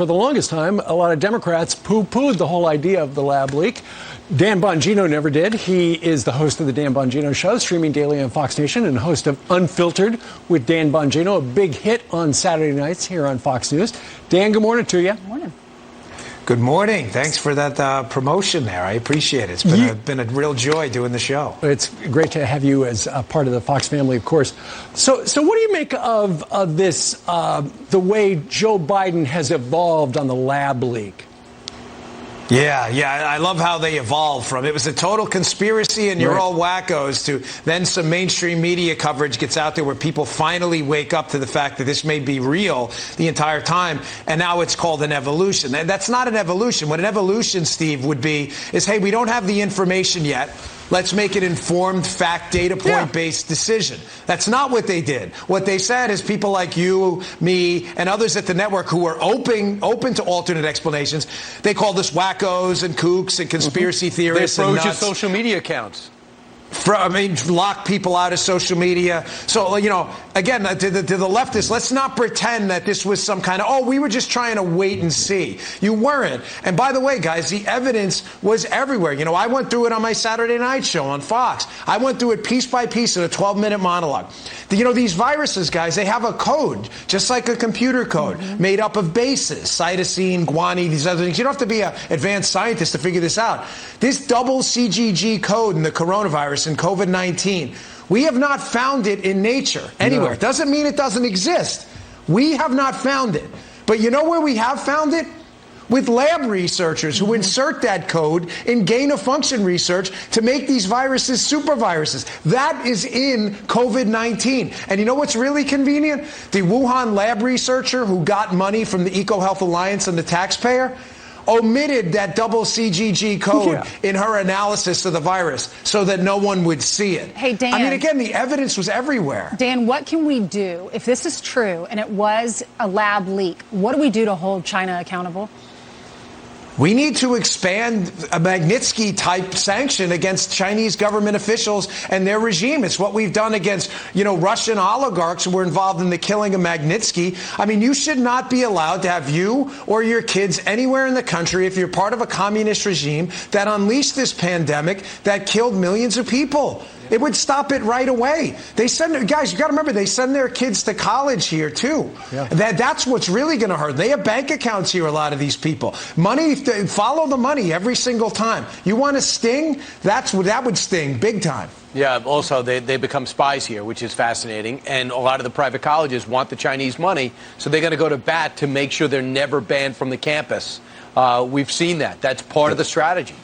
For the longest time, a lot of Democrats poo-pooed the whole idea of the lab leak. Dan Bongino never did. He is the host of the Dan Bongino Show, streaming daily on Fox Nation, and host of Unfiltered with Dan Bongino, a big hit on Saturday nights here on Fox News. Dan, good morning to you. Good morning. Good morning. Thanks for that promotion there. I appreciate it. It's been a real joy doing the show. It's great to have you as a part of the Fox family, of course. So what do you make of this, the way Joe Biden has evolved on the lab leak? Yeah, I love how they evolved from it was a total conspiracy and you're all wackos to then some mainstream media coverage gets out there where people finally wake up to the fact that this may be real the entire time, and now it's called an evolution. And that's not an evolution. What an evolution, Steve, would be is, hey, we don't have the information yet. Let's make an informed, fact, data point-based decision. That's not what they did. What they said is people like you, me, and others at the network who are open to alternate explanations, they called us wackos and kooks and conspiracy theorists. They and froze your nuts. social media accounts. Lock people out of social media. So, again, to the leftists, let's not pretend that this was some kind of, we were just trying to wait and see. You weren't. And by the way, guys, the evidence was everywhere. I went through it on my Saturday night show on Fox. I went through it piece by piece in a 12-minute monologue. These viruses, guys, they have a code, just like a computer code, made up of bases, cytosine, guanine, these other things. You don't have to be an advanced scientist to figure this out. This double CGG code in the coronavirus and COVID-19, we have not found it in nature anywhere. It doesn't mean it doesn't exist. We have not found it. But you know where we have found it? With lab researchers who insert that code in gain-of-function research to make these viruses superviruses. That is in COVID-19. And you know what's really convenient? The Wuhan lab researcher who got money from the EcoHealth Alliance and the taxpayer omitted that double CGG code in her analysis of the virus so that no one would see it. Hey, Dan. I mean, again, the evidence was everywhere. Dan, what can we do if this is true and it was a lab leak? What do we do to hold China accountable? We need to expand a Magnitsky-type sanction against Chinese government officials and their regime. It's what we've done against, Russian oligarchs who were involved in the killing of Magnitsky. I mean, you should not be allowed to have you or your kids anywhere in the country if you're part of a communist regime that unleashed this pandemic that killed millions of people. It would stop it right away. Guys, you got to remember, they send their kids to college here, too. Yeah. That's what's really going to hurt. They have bank accounts here, a lot of these people. Money, follow the money every single time. You want to sting? That would sting big time. Yeah, also, they become spies here, which is fascinating. And a lot of the private colleges want the Chinese money, so they're going to go to bat to make sure they're never banned from the campus. We've seen that. That's part of the strategy.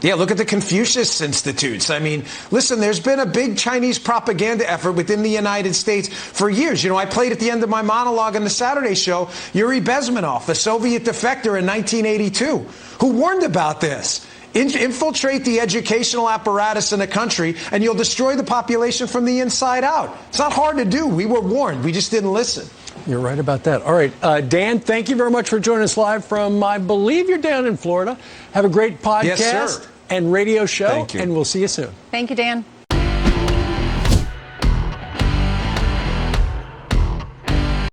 Yeah, look at the Confucius Institutes. I mean, listen, there's been a big Chinese propaganda effort within the United States for years. I played at the end of my monologue on the Saturday show, Yuri Bezmenov, a Soviet defector in 1982, who warned about this. Infiltrate the educational apparatus in a country, and you'll destroy the population from the inside out. It's not hard to do. We were warned. We just didn't listen. You're right about that. All right, Dan, thank you very much for joining us live from, I believe you're down in Florida. Have a great podcast and radio show, and we'll see you soon. Thank you, Dan.